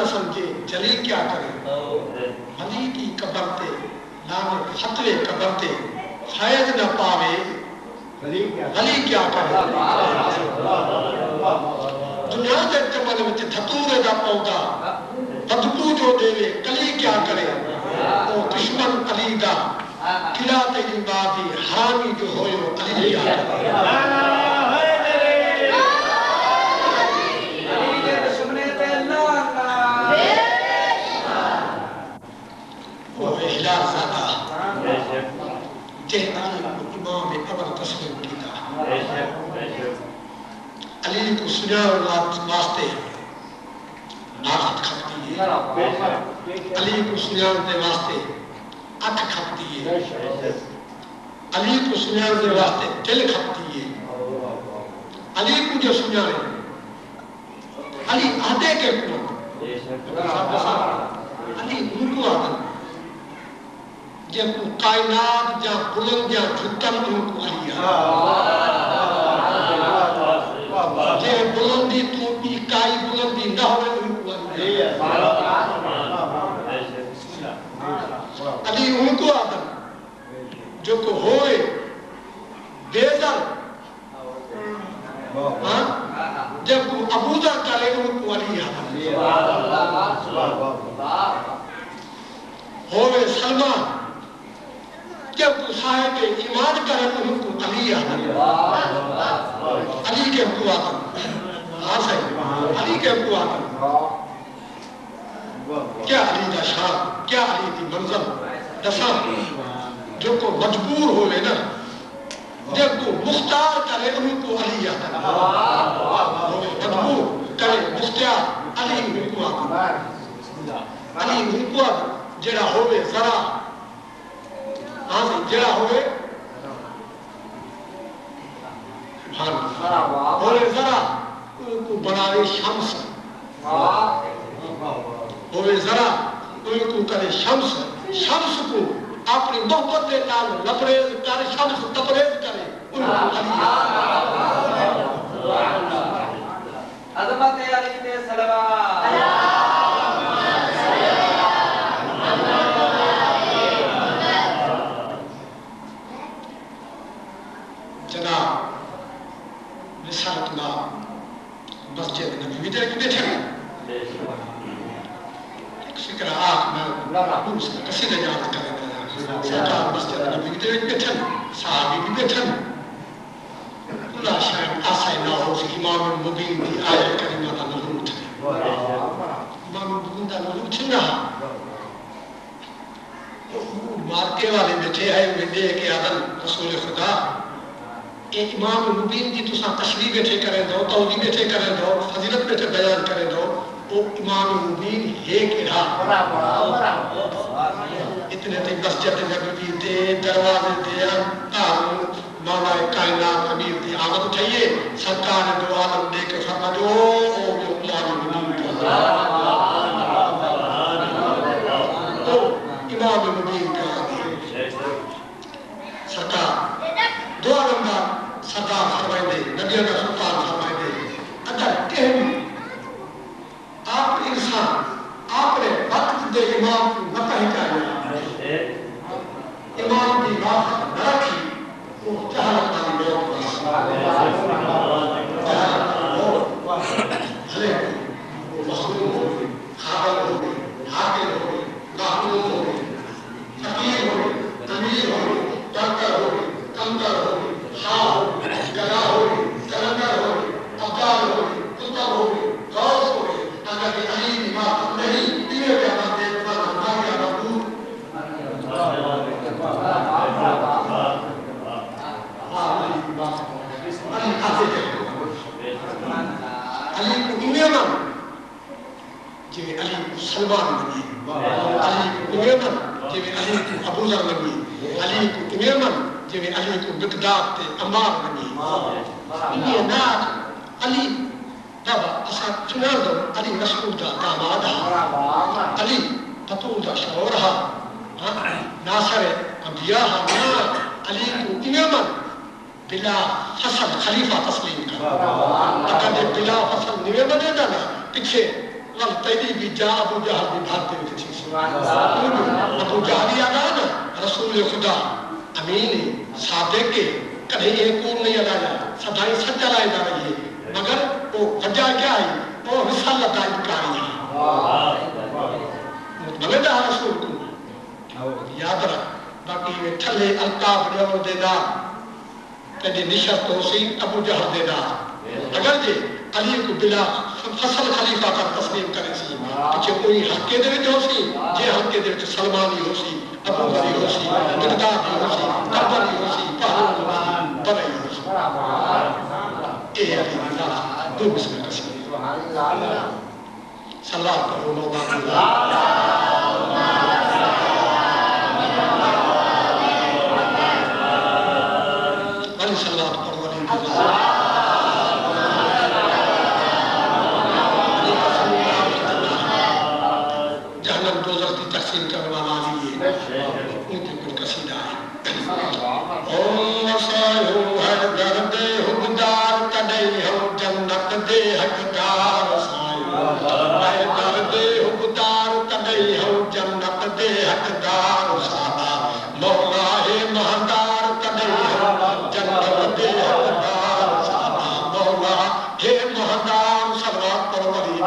نہ سمجھے جلی کیا کرے علی کی قبر تے نام فتوے قبر تے فیض نہ پاوے علی کیا کرے دنیا دے چمن وچ دھتورے دا پودا بدبو جو دے کلی کیا کرے او دشمن علی دا قلعہ تے بادی حرامی جو ہوئے علی کیا کرے امام ابر تسلیم کیتا علی کو سنیار واسطے ناخت کھپتی ہے علی کو سنیار دے واسطے اکھ کھپتی ہے علی کو سنیار دے واسطے دل کھپتی ہے علی کو جو سنیارے علی آدھے کے کو علی ان کو آدھے جب کو کائنات جا بلند جا جھکن ان کو علی جب بلندی تو بھی کائی بلندی نہ ہوئے ان کو علی ان کو آدم جو کو ہوئے بیزر جب کو ابوذر کرے ان کو علی ہوئے سلمان جب کو صاحب ایمان کرن ان کو علی علی کے کو آدم ہاں صحیح علی کے کو آدم کیا علی دا شان کیا علی دی منظر دساں جو کو مجبور ہوئے نا جب کو مختار کرے ان کو علی مجبور کرے مختار علی ان کو آدم علی ان کو آدم جڑا ہوئے ذرا ہاں جڑا ہوئے ہوئے ذرا ان کو بناوے شمس ہوئے ذرا ان کو کرے شمس شمس کو اپنی محبت دے نال لبریز کر شمس تبریز کرے ان کو عظمت علی تے سلام جناب رسالت اللہ مسجد نبی بیٹھے بیٹھے ایک فکر آخ میں اس کا قصیدہ یاد کریں سرکار مسجد نبی بیٹھے صحابی بھی بیٹھے اللہ شاید آسائی نہ ہو کہ امام المبین دی آیت کریمہ دا نظور تھے امام المبین دا نظور تھے رہا مارکے والے بیٹھے آئے ہوئے دے کہ آدم رسول خدا ایک امام المبین دی تساں تشریح بیٹھے کریں دو توضیح بیٹھے کریں دو فضیلت بیٹھے بیان کریں دو وہ امام المبین ہے کہ رہا اتنے تے مسجد نبوی دے دروازے دے مولا کائنات امیر دی آمد اٹھائیے سرکار دو عالم دے کے فرما دو امام المبین کا امام المبین کا سرکار دو عالم دا سردار فرمائے دے نبی کا سلطان فرمائے دے اگر کہیں آپ انسان آپ نے وقت دے امام کو نہ پہنچایا امام دی بات نہ رکھی وہ جہالت والی لوگ وہ مخلوق ہو گئی خابل ہو گئی حاکل ہو گئی محمود ہو گئی فقیر ہو گئی امیر ہو گئی ڈاکٹر ہو گئی کمتر ہو گئی شاہ ہو گئی گلا ہو گئی کلندر ہو گئی ابدال ہو گئی کتب ہو گئی غوث ہو گئی اگر یہ علی بات نہیں دیئے گیا بات دیکھ پر ہمارے مقبول علی آتے ہیں علی کو امیمن جو علی سلمان بنی علی کو امیمن جو علی کو ابوذر بنی علی کو امیمن جو علی کو مقداد تے عمار بنی یہ نات علی بابا اسا چنار دو علی مسعود دا داماد علی بطول دا شعور ناصر انبیاء علی کو امیمن بلا فصل خلیفہ تسلیم کر اگر دے بلا فصل نوے بنے دا نا پیچھے والتیری بھی جا ابو جہل بھی بھارتے ہوئے تھی ابو جہلی آگا نا رسول خدا امین صادق کے کدھیں ایک اور نہیں آیا سدائیں سچا لائے جا رہی ہے مگر وہ وجہ کیا ہے وہ رسالت انکاری ہے مطمئن ہے رسول کو یاد رکھ باقی میں تھلے الطاف ڈیور دینا کدھیں نشست ہو سی ابو جہل دینا اگر جے علی کو بلا فصل خلیفہ کا تسلیم کرے سی کہ کوئی حقے دے وچ ہو سی جے حقے دے وچ سلمانی ہو سی ابو بکر ہو سی مقداد ہو سی قبر ہو سی پہلو ہو سی بڑے ہو سی اے علی اللہ دو بسم اللہ سبحان اللہ صلوات پڑھو مولا علی صلوات پڑھو علی اللہ تقسیم کرنے والا علی ہے ان کے کل قصیدہ ہے اوم وسائیو ہر درد حقدار کدئی ہو جنت دے حقدار وسائیو ہر درد حقدار کدئی ہو جنت دے حقدار وسائیو مولا ہے مہدار کدئی ہو جنت دے حقدار وسائیو مولا ہے مہدار صلوات پر ولی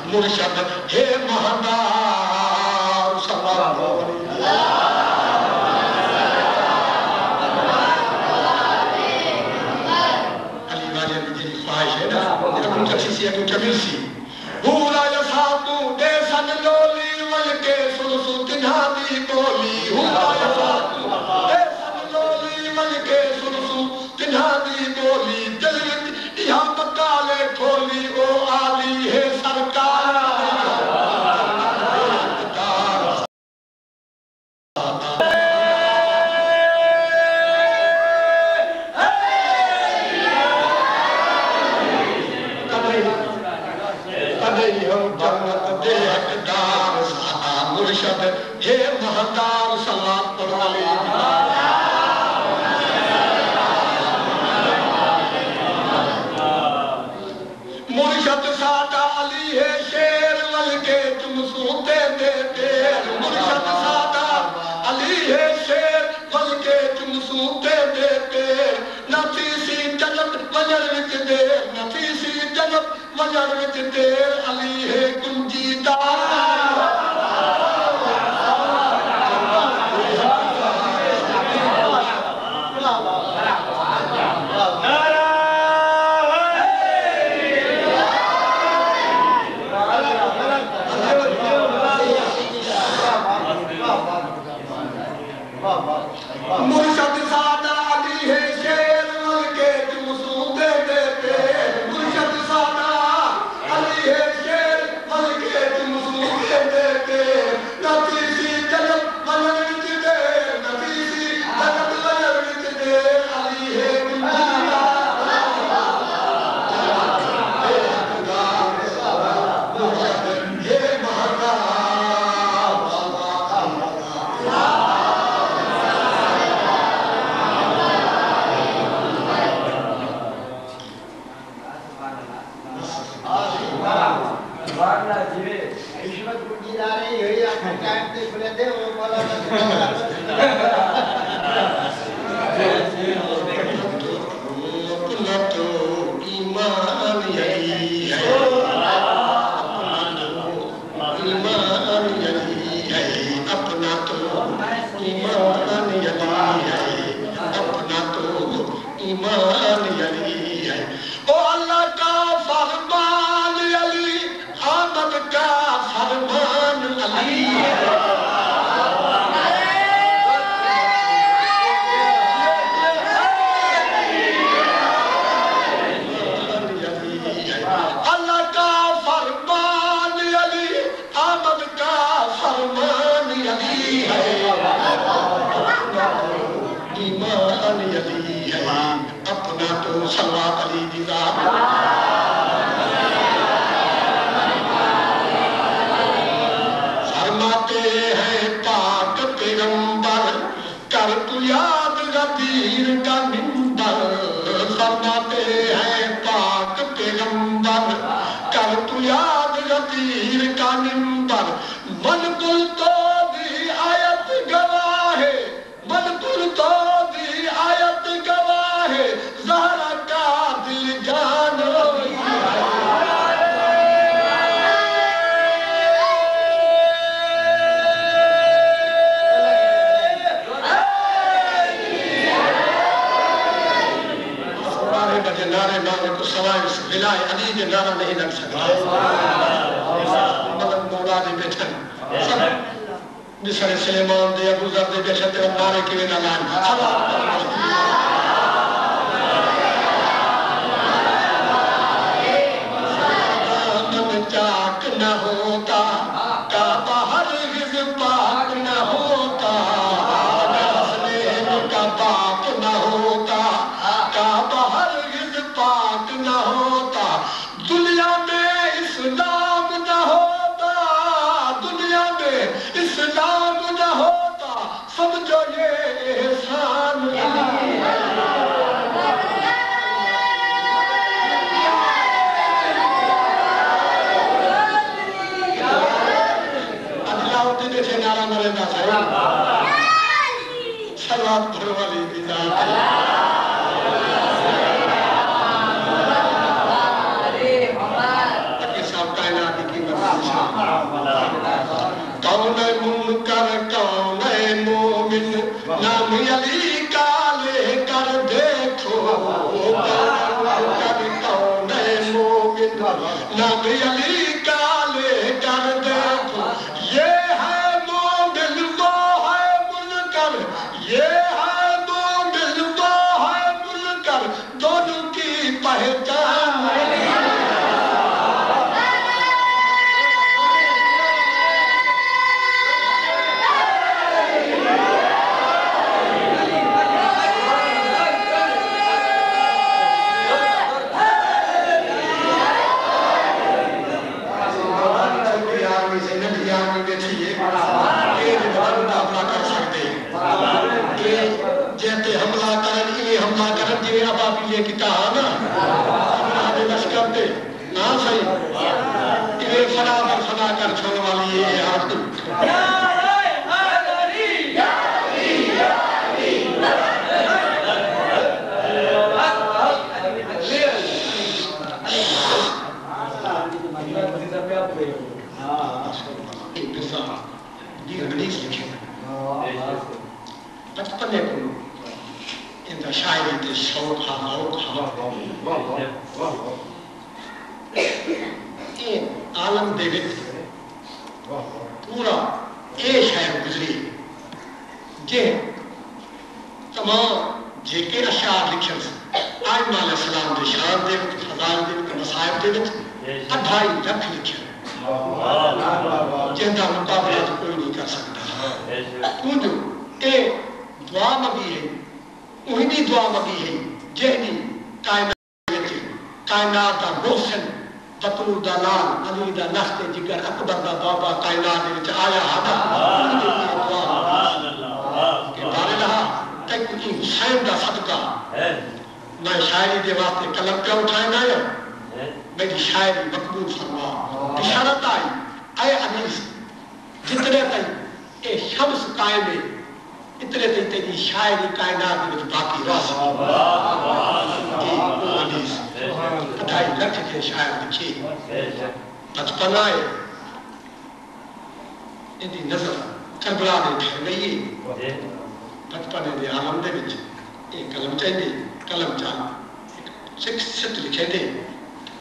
مرشد ہے مہدار صلوات علی واجہ میں جنی خواہش ہے نا اگر کچھ سی اگر کبیر سی بھولا یساتو دے سن لولی ملکے سلسو تنہا دی بولی بھولا یساتو دے سن لولی ملکے سلسو تنہا دی بولی دلوت یہاں مکالے کھولی او آلی ہے سرکار علی ہے کنجیدہ مرشد سادہ علی ہے شیر ملکے جمسو دے دے پیر مرشد سادہ علی ہے شیر ملکے جمسو دے دے پیر نفیسی جنب منر وچ دے نفیسی جنب منر وچ دے علی ہے کنجیدہ پڑھو صلوات علی دی ذات فرماتے ہیں پاک پیغمبر کر تو یاد غدیر کا منبر فرماتے ہیں پاک پیغمبر کر تو یاد غدیر کا منبر من کل تو دی آیت گواہ ہے من کل تو دی آیت گواہ ہے زہرا کا دل جان نعرے کو سوائے اس ولائے علی کے نعرہ نہیں لگ سکتا مطلب مولا دے بیٹھن سب نسر سلیمان دے ابو ذر دے بیٹھن تے نعرے کی وینا لائن من چاک نہ ہوتا کعبہ ہرگز پاک نہ ہوتا حسنین کا باپ نہ ہوتا کعبہ ہرگز پاک نہ ہوتا دنیا میں اسلام نہ ہوتا دنیا میں اسلام نہ ہوتا سمجھو یہ احسان اللہ ہوتے بیٹھے نعرہ مرنا صاحب صلوات پڑھو علی دی ذات کون منکر کون مومن نام علی کا لے کر دیکھو کون منکر کون مومن نام علی کا لے کر دیکھو یہ ہے مومن وہ ہے منکر یہ ہے مومن وہ ہے منکر دونوں کی پہچان جیتے حملہ کرن یہ حملہ کرن جی ابابیلے کی کہا نا ہمیں لشکر دے نا صحیح یہ فنا پر فنا کر چھوڑ والی یہ ہاتھ یہ حدیث لکھے بچپنے کو اندر شاعری تے شوق یہ عالم دے وچ پورا اے شاعر گزری جے تمام جے کے اشعار لکھن آئمہ علیہ السلام دے شان دے وچ فضائل دے وچ مصائب دے وچ 2.5 لکھ لکھن جن کا مقابلہ تو کوئی نہیں کر سکتا کیوں اے دعا مگی ہے وہی بھی دعا مگی ہے جہنی کائنات دا محسن بطول دا لال علی دا نخت جگر اکبر دا بابا کائنات وچ آیا ہاں کہ بارے رہا تک کی حسین دا صدقہ میں شاعری دے واسطے قلم پہ اٹھائیں آیا میری شاعری مقبول فرما بشارت آئی اے انیس جتنے تک اے شمس قائم ہے اتنے تک تیری شاعری کائنات میں باقی راس یہ وہ انیس 2.5 لکھ کے شاعر لکھی بچپن آئے اندی نظر کربلا دے پھر گئی بچپن دے عالم دے وچ ایک قلم چاہیے قلم چاہ ست لکھے دے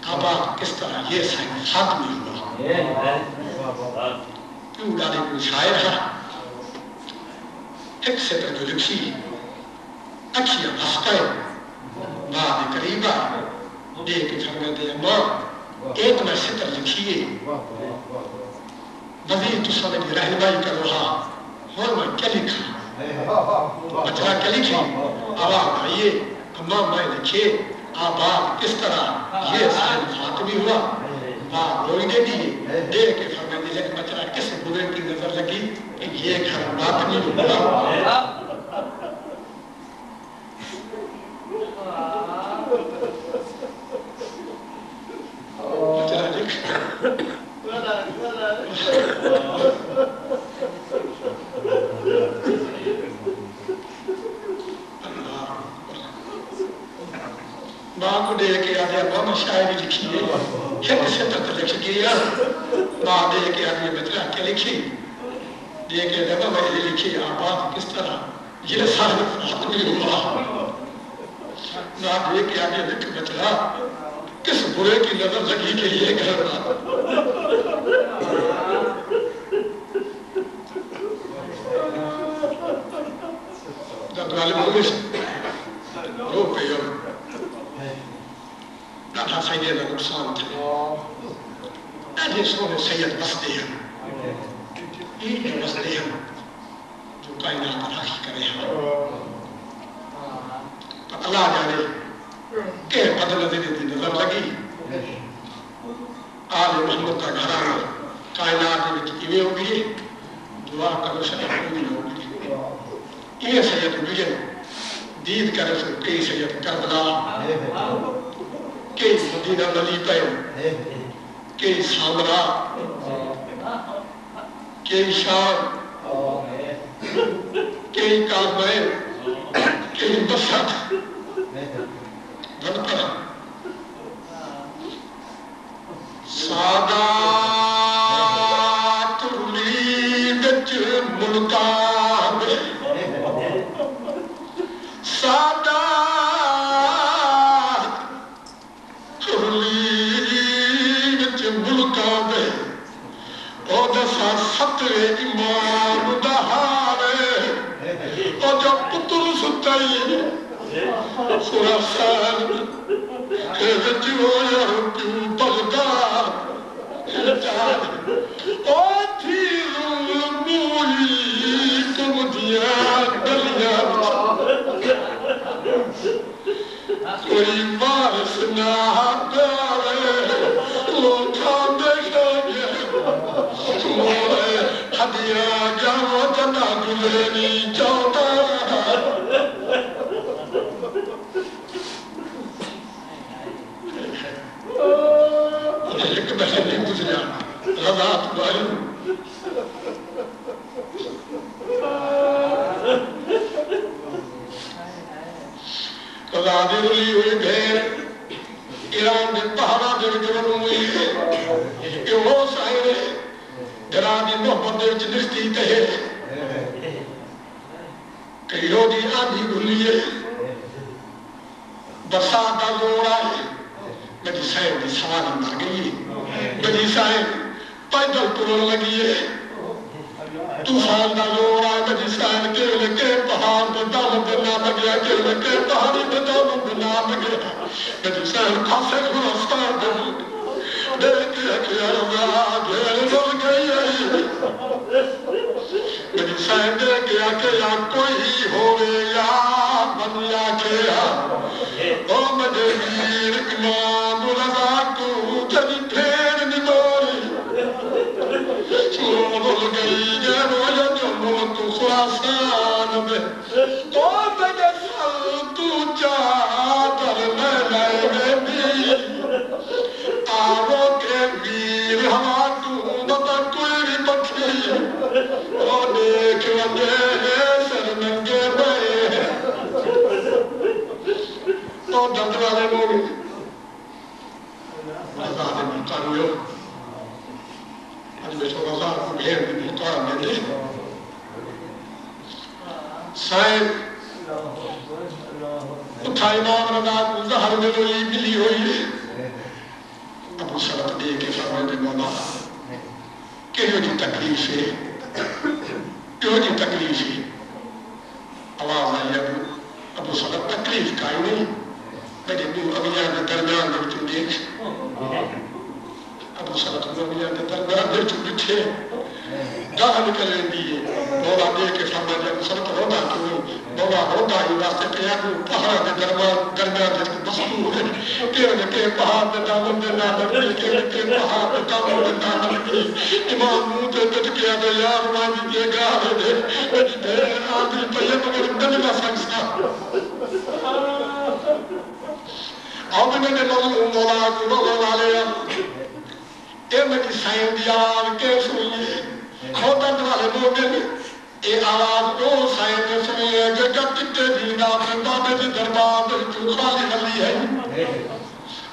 آباد کس طرح یہ سائن خاتمی ہوا کیوں گانے کو شاعر ہے ایک سطر جو لکھی اچھیا ہفتہ بعد قریبا دیکھ فرماتے ہیں ماں ایک میں سطر لکھیے وزیر تو سمجھ رہنمائی کر رہا اور میں کیا لکھا بچہ کیا لکھی آواز آئیے اماں میں لکھے آباد کس طرح یہ صاحب فاطمی ہوا ماں روئی دے دی دے کے فرمانے لگ بچہ کس برے کی نظر لگی کہ یہ گھر باطنی ہوا بچہ دیکھ ماں کو دے کے آدھے ابا میں شاعری لکھی ہے ایک سے تک لکھ گیا ماں دے کے آدھے بچہ کے لکھی دے کے ابا میں لکھی آباد کس طرح یہ صاحب فاطمی ہوا ماں دے کے آدھے لکھ بچہ کس برے کی نظر لگی کہ یہ گھر جب غالب ہوئے رو پہ ہو ناٹھا سیدہ نقصان تھے ایسے سونے سید بستے ہیں یہ جو بستے ہیں جو کائنات راکھی کرے ہیں تو اللہ جانے کہ بدل دی نظر لگی آل محمد کا گھرانا کائنات میں ایوے ہو گئی دعا کرو شرح کوئی ہو گئی یہ سید بجن دید کرے سو کئی سید کربلا کئی مدینہ نلی پہ کئی سامرا کئی شام کئی کارمین کئی بسط دن پر سادات ریدچ ملکان سادات ریدچ ملکان او دسا سترے امام دہارے او جو پتر ستائی خراسان رجو یا کیوں بغداد او تھی ظلموئی کم دیا دلیا کوئی وارث نہ دارے لوٹھان دیکھا گیا مورے ہدیہ جاو جنا گزرنی چاہتا ایک بہنی گزریا رضات بھائی رضا دی رلی ہوئی بھیر ایران دے پہاڑا دے جرن ہوئی کہ وہ سائنے درا دی محبت دے جنستی تے کہ یو دی آدھی گھلیے برسات دا زور آئے میری صاحب دی سواری مر گئی میری صاحب پیدل پرن لگی ہے طوفان دا زور آئے میری صاحب کے لکے پہاڑ پہ دم بنا لگیا کے لکے پہاڑی پہ دم بنا لگیا میری صاحب کھاسے خرستان دے دیکھے کہ ارزا گھر مر گئی ہے میری صاحب دیکھے کہ یا کوئی ہوئے یا من یا کیا او مجھے ویر امام رضا کو جنی پھیر نگوری چھوڑ گئی جنو یجمو تو خراسان میں تو مجھے سل تو چادر میں لائے بھی آرو کے ویر ہوا تو بتا کوئی پتھی او دیکھ ونجے سر ننگے بے تو دندرالے موڑی آزاد ملکانیوں آج بیٹھو آزاد کو بھیر بھی ملکان میں دے صاحب اٹھا امام رضا کو زہر میں روئی ملی ہوئی ابو سرط دے کے فرمائے مولا کہ یہ جی تکلیف ہے یہ جی تکلیف ہے آواز آئی ابو سرط تکلیف کائی نہیں میرے دو امیان دے درمیان دے چو دیکھ ابو سرط امیان دے درمیان دے چو بچھے گاہ نکل رہی ہے مولا دے کے فرما جب سرت رونا کیوں مولا رونا ہی واسطے پہ آگو پہاڑ دے درمیان جس کو مستور ہے کہ پہاڑ دے دامن دے نادر کہ پہاڑ دے دامن دے نادر کی امام منہ دے دٹ کے آدھے یار مانی دے گاہ دے آدھی پہیے مگر دنگا سنگسا آدھے میں نے مولا کو مولا لے اے میری سائن دی آواز کے سنیے خودت والے مومن اے آواز کو سائن نے سنیے کہ جب کتے دینا میں بابے دی دربار جو خالی حلی ہے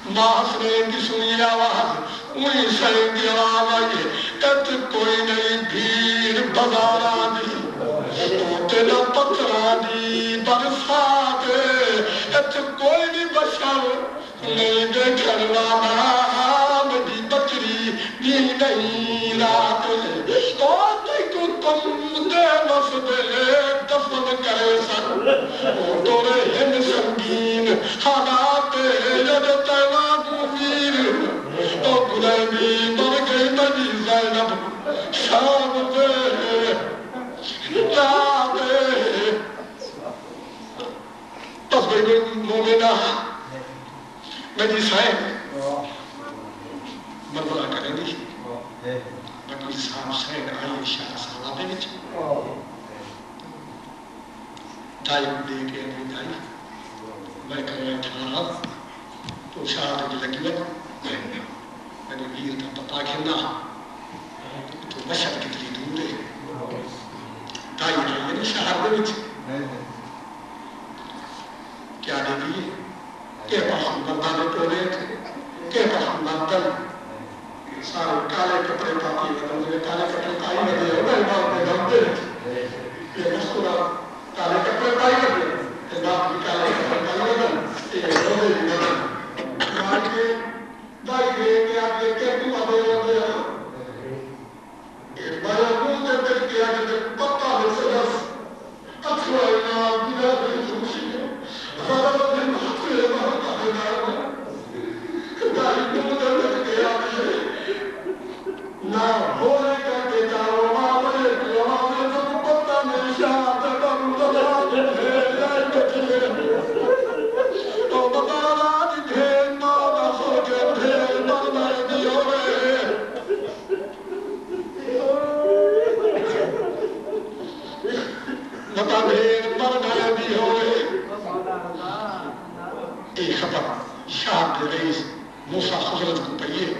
ماں حسنین کی سنیے آواز انہی سائن دی آواز آئیے ات کوئی نہیں بھیڑ بزارا دی تو تیرا پترا دی برسات ات کوئی بھی بشر نہیں دیکھن والا میری بچری بھی نہیں رات اور دیکھو تم دے مسئلے دفن کرے سن تورے ہن سنگین حالات ید تیوان میر اور گلینی مر گئی میری زینب شام دے رات پس بھئی مومنہ میری سائن مرملہ کریں گی بڑی صاحب سائن آئی شاہ سالہ دے وچ ٹائم دے کے انہیں دائی میں کرنے تھا تو شاہ دے لگی وقت میں نے ویر کا پتا کھنا تو مشہد کتنی دور ہے ٹائم آئی یعنی شاہ دے وچ کیا دے دیئے کہ پاس مردانے ٹولے تھے کہ پاس مردن سارے کالے کپڑے پاتی ہے کالے کپڑے پائی گئے ہیں انہیں بات میں گھمتے ہیں یہ مستورہ کالے کپڑے پائی گئے ہیں اس بات بھی کالے کپڑے پائی گئے ہیں یہ روزے بھی گئے ہیں آگے دائی گئے کہ آگے کہ تو آدھے آدھے ایک بارے مون دے دل کے آگے پتہ ہے سجس اچھوائے نام دیدہ دل سوشی ہے فارغ دن حقیقے بہتا ہے نام دائی مون دے دل کے آگے نہ بولے کا کہ جاؤ ماں بلے ماں تو پتہ نہیں شاہ تکم تباد بھیل بچے تو بطارات بھیل ماں سو کے بھیل مرمر دیو رہے مطا بھیل مرمر دیو رہے ایک خبر شاہ دے رئیس موسیٰ حضرت کو پہیے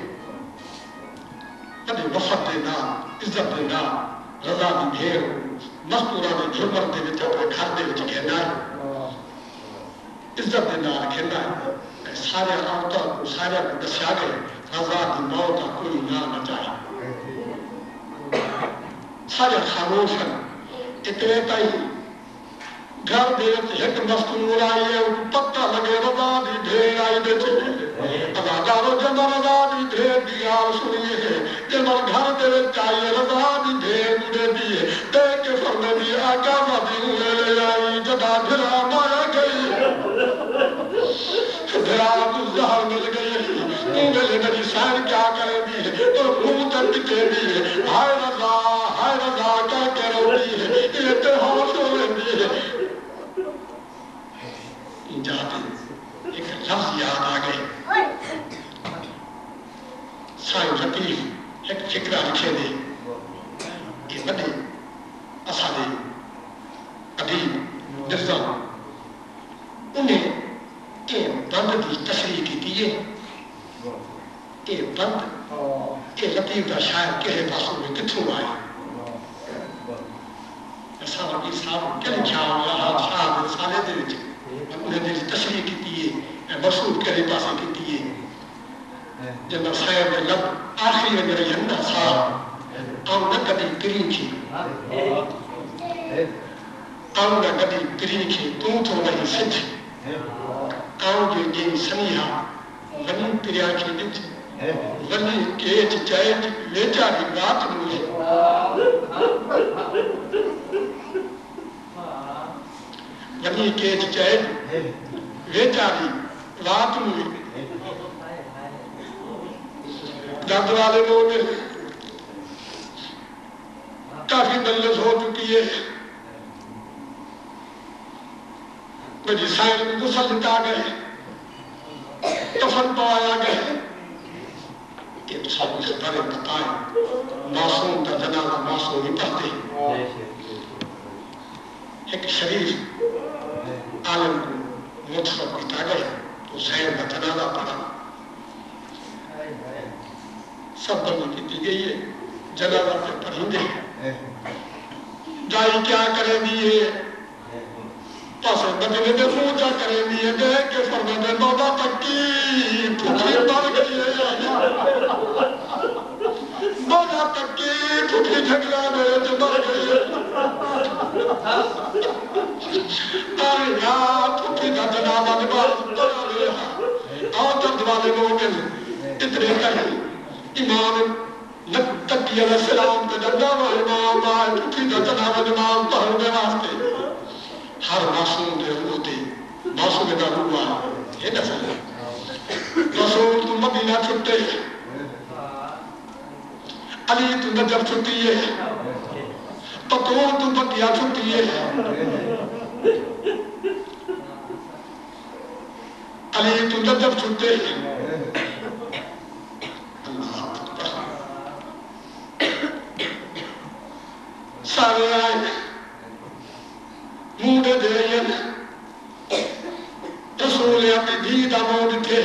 کدے وفت دینا عزت دینا رضا دی بھیر مستورہ دی جھرمر دے وچ اپنے گھر دے وچ کہنا ہے عزت دینا کہنا ہے سارے عورتوں کو سارے کو دسیا گئے رضا دی موت کا کوئی نام نہ چاہے سارے خاموش ہیں اتنے تائی گھر دے وچ ایک مستور آئی ہے پتہ لگے رضا دی بھیر آئی بیٹھے اداکارو جمع رضا دی بھیر دی آل سنیے جمع گھر دے وچ آئی رضا دی بھیر مڑے دیئے دیکھ کے فرمے دی آقا مدی ہوئے لے آئی جدا بھرا مایا گئی بھرا تو زہر مل گئی ملے میری سائن کیا کرے دی تو منہ تک پکے دی ہائے رضا کہہ کے روٹی ہے یہ تہوش ہوئے دی جاتے ایک لفظ یاد آگئے سائن لطیف ایک فکرہ لکھے دے یہ بڑے اصحابِ ادیب نظام انہیں یہ بند کی تشریح کی دیئے یہ بند یہ لطیف دا شاعر کہے پاسوں میں کتھوں آئے صاحب کی صاحب کیا لکھا ہوگا صاحب سالے دے وچ انہیں دل تشریح کی دیئے مرسوط کرے پاسے کی دیئے جنہ سائر میں لب آخری میں میرے ینہ صاحب آؤں نہ کبھی پرین کی آؤں نہ کبھی پرین کی تم تو نہیں سجھ آؤں جو جن سنیہا ونی پریا کی بچ ونی کیچ چائج لے جاری بات مجھے ونی کیچ چائج لے جاری بات مجھے دند والے مومن کافی مجلس ہو چکی ہے میری سائن میں غسل لٹا گئے کفن پوایا گئے کہ سب خبریں بتائیں معصوم کا جنازہ معصوم ہی پڑھتے ایک شریف عالم کو متخب کیا گئے تو حسین کا جنازہ پڑھا سب بندی کی گئی ہے جنازہ پہ پڑھیں گے جائی کیا کریں دیئے پاسے مدینے میں پوچھا کریں دیئے گئے کہ فرمانے مولا تکی پھوٹی مر گئی ہے مولا تکی پھوٹی جھگڑا میرے جو مر گئی ہے آیا پھوٹی کا جنازہ نماز پڑھا رہا اور جب والے لوگ اتنے کہیں امام تکی علیہ السلام کا جنازہ امام آئے پھوٹی کا جنازہ نماز پڑھنے واسطے ہر معصوم نے روح دی معصوم کا روح آئے یہ نظر رسول تو مدینہ چھٹے علی تو نجف چھٹی ہے پتون تو بکیا چھٹی ہے علی تو نجف چھٹے سارے آئے موڑے دے رسول اپنی دھیدہ موڑ تھے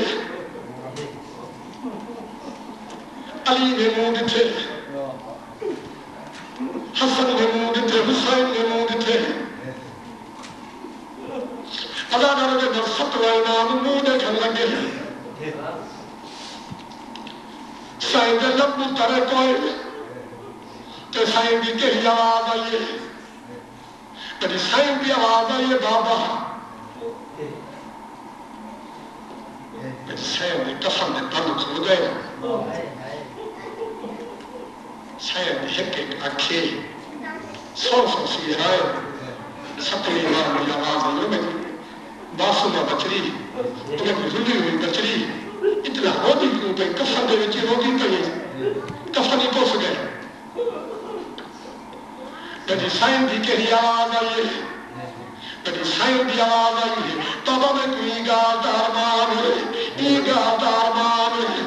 علی نے موڑ تھے حسن نے موڑ تھے حسین نے موڑ تھے اللہ نرد در ستوہ امام موڑے کھن لگے سائن دے لب مترے کوئے کہ سائن دی کہی آواز آئیے میری سائن بھی آواز آئیے بابا میری سائن نے کفن نے بند کھل گئے سائن نے ایک ایک آنکھیں سو سی آئے ستویں امام میں آواز آئیے میری معصومہ بچری انہیں بھی رلی ہوئی بچری اتنا ہوتی کیوں پہ کفن دے وچی ہوتی پہ کفن ہی پوس گئے میری سائن دی کہی آواز آئیے میری سائن دی آواز آئیے بابا میں کوئی گاردار مان ہے ای گاردار مان ہے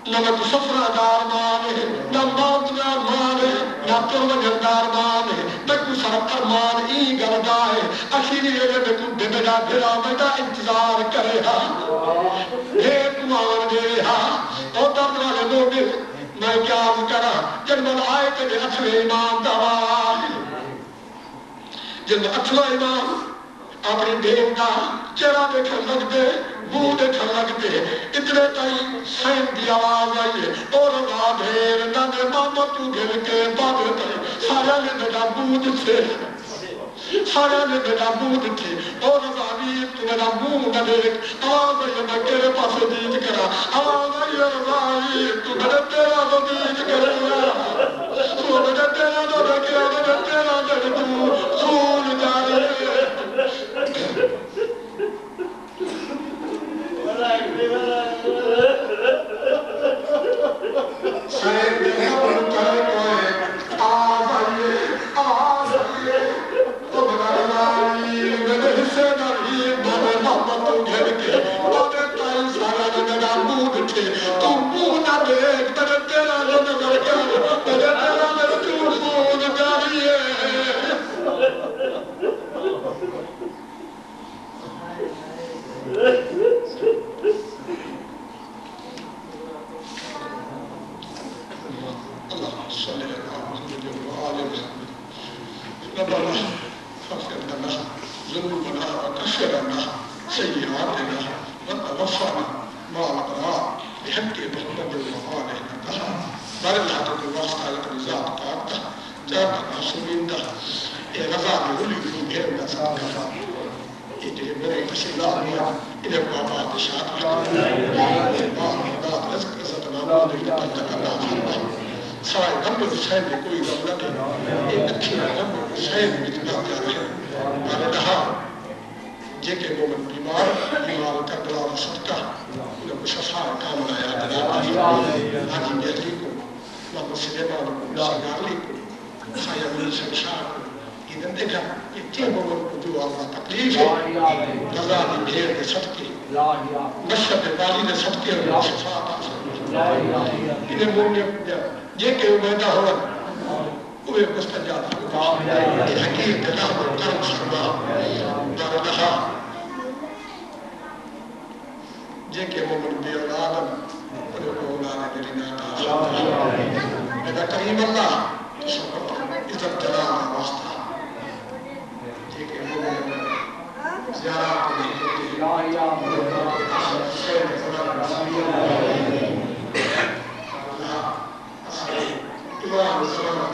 نہ میں کو سفرہ دار مان ہے نہ موتنا مان ہے نہ پروجندار مان ہے میں کو سر ارمان ای گردہ ہے اخیری ہے میں کو ببدا بھرا بیٹا انتظار کرے ہاں ایک مان دے ہاں اور درد والے لوگ میں کیا عرض کرا جنبال آئے تیرے اچھوے امام دعوال جنبال اچھوے امام اپنی دیوتا چہرہ دیکھن لگ دے منہ دیکھن لگ دے اتنے تائی سین دی آواز آئیے اور راہ دھیر نانے ماما تو گھر کے بادر تائی سارا نے میرا بود تھے سارا نے میرا بود تھے اور راہی تو میرا منہ نہ دیکھ آواز آئیے میں تیرے پاس دید کرا آواز آئیے راہی تو میرے تیرا تو دید کرا تو میرے تیرا تو دیکھا میرے تیرا تو سول جا رہے سائن دے خبر کرے کوئے آواز آئیے آواز آئیے تو بنائی میرے حصے ناری بابے محمد تو گھر کے بابے تائی سارا نگا بود تھے تو منہ نہ دیکھ میرے تیرا جو نظر کر میرے تیرا میں تو بود جاریے اللهم صل على محمد وآل محمد ربنا اغفر لنا ذنوبنا وكفر عنا سيئاتنا وتوفنا مع الأبرار بحق محمد وآله الطاهرين بارك الواسطة لك رزاق قاعدة جاب المعصومين ده رضا بولي في غير نزاق إيه مريك بسيطة إلى بابا دشاط بعد رزق عزت العبود لتبتك الله فرمه سوائے غم حسین میں کوئی غم نہ دے ایک اچھی غم حسین میں جنا کر رہے میں نے کہا جے کہ مومن بیمار کربلا و صدقہ انہیں کو شفا کام لایا جناب حاجی بیدری کو محمد سلیمان کو سنگارلی کو شمشاد ادھر دیکھا یہ تین عمر کو جو اللہ تکلیف ہے رضا دی بھیڑ دے صدقے نشب والی دے صدقے اور شفاعت حاصل ادھر مومن جے کہ عبیدہ ہوا وہ مستجاب یہ حقیق کلام و کرم شربا دار نشا جے کہ مومن بے اولادم انہوں کو اولاد میری ناتا میرا کریم اللہ عزت جلال واسطہ جے کہ مومن زیارات نہیں ہوتی امام السلام